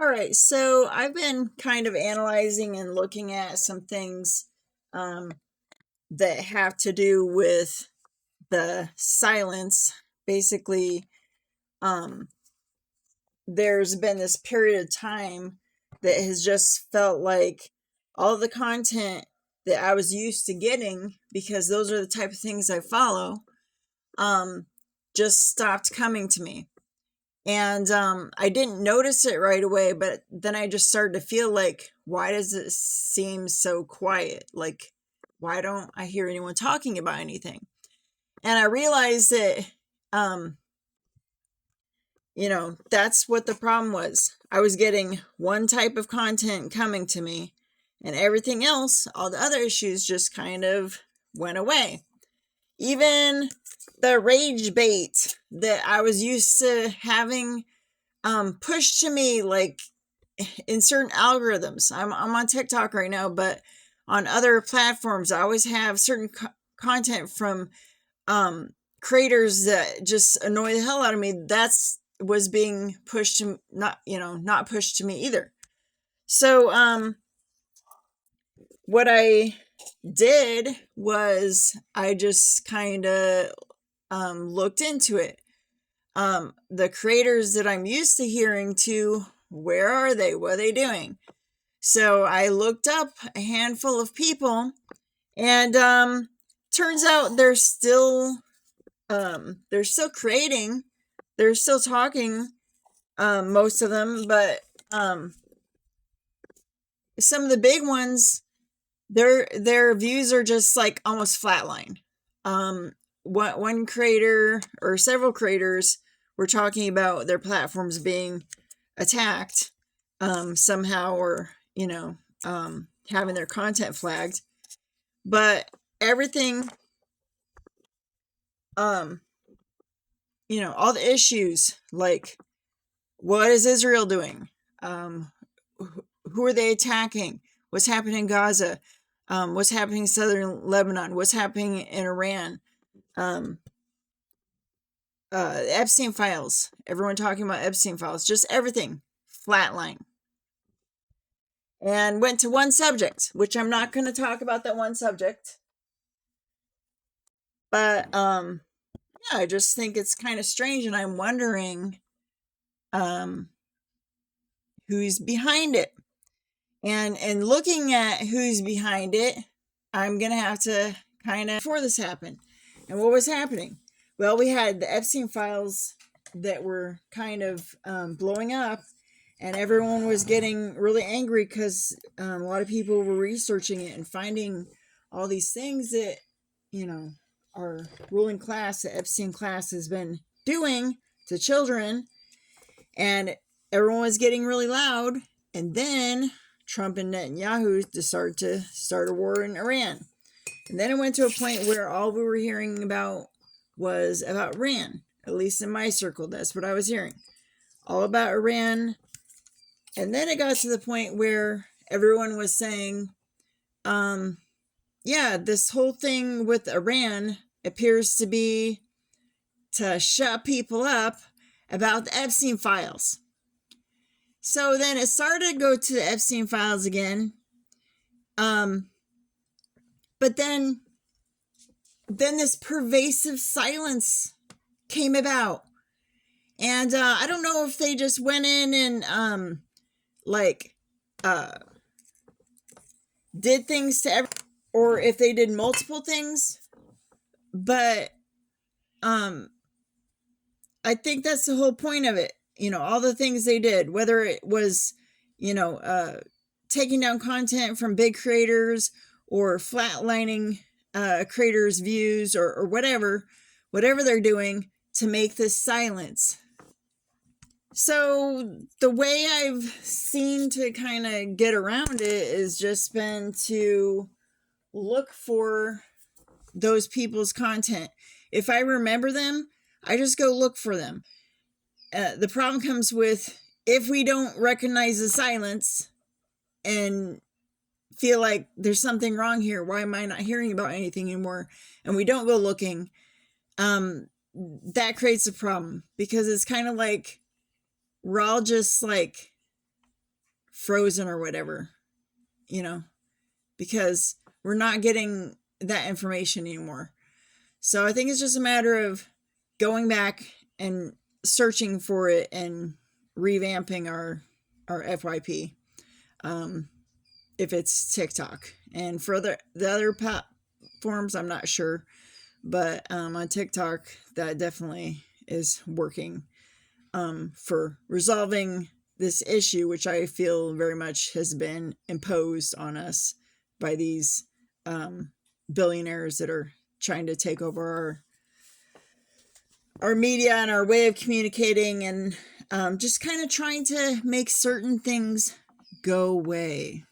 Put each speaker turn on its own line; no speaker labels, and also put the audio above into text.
All right, so I've been kind of analyzing and looking at some things um, that have to do with the silence. Basically, um, there's been this period of time that has just felt like all the content that I was used to getting, because those are the type of things I follow, um, just stopped coming to me. And I didn't notice it right away, but then I just started to feel like, why does it seem so quiet? Like, why don't I hear anyone talking about anything? And I realized that, um, that's what the problem was. I was getting one type of content coming to me, and everything else, all the other issues, just kind of went away. Even the rage bait that I was used to having pushed to me, like in certain algorithms. I'm on TikTok right now, but on other platforms, I always have certain content from um, creators that just annoy the hell out of me. That's was being pushed to not pushed to me either. So what I did was I just kind of looked into it. The creators that I'm used to hearing to, where are they? What are they doing? So I looked up a handful of people, and turns out they're still creating, they're still talking, most of them, but some of the big ones, their views are just like almost flatline. One creator or several creators were talking about their platforms being attacked somehow, or having their content flagged. But everything, um all the issues, like, what is Israel doing, who are they attacking, what's happening in Gaza, what's happening in southern Lebanon, what's happening in Iran, um Epstein files, everyone talking about Epstein files, just everything flatline. And went to one subject, which I'm not going to talk about that one subject, but yeah, I just think it's kind of strange, and I'm wondering um who's behind it. And looking at who's behind it, I'm gonna have to kind of, before this happened, and what was happening. Well, we had the Epstein files that were kind of blowing up, and everyone was getting really angry because a lot of people were researching it and finding all these things that our ruling class, the Epstein class, has been doing to children, and everyone was getting really loud. And then Trump and Netanyahu decided to start a war in Iran. And then it went to a point where all we were hearing about was about Iran. At least in my circle, that's what I was hearing. All about Iran. And then it got to the point where everyone was saying, yeah, this whole thing with Iran appears to be to shut people up about the Epstein files. So then it started to go to the Epstein files again. But then this pervasive silence came about. And I don't know if they just went in and like did things to or if they did multiple things. But I think that's the whole point of it. All the things they did, whether it was, taking down content from big creators, or flatlining creators' views, or whatever they're doing to make this silence. So the way I've seen to kind of get around it is just been to look for those people's content. If I remember them, I just go look for them. The problem comes with, if we don't recognize the silence and feel like there's something wrong here, why am I not hearing about anything anymore, and we don't go looking, that creates a problem, because it's kind of like we're all just like frozen or whatever, because we're not getting that information anymore. So I think it's just a matter of going back and searching for it and revamping our FYP, if it's TikTok. And for the other platforms, I'm not sure, but on TikTok, that definitely is working for resolving this issue, which I feel very much has been imposed on us by these billionaires that are trying to take over our media and our way of communicating, and just kind of trying to make certain things go away.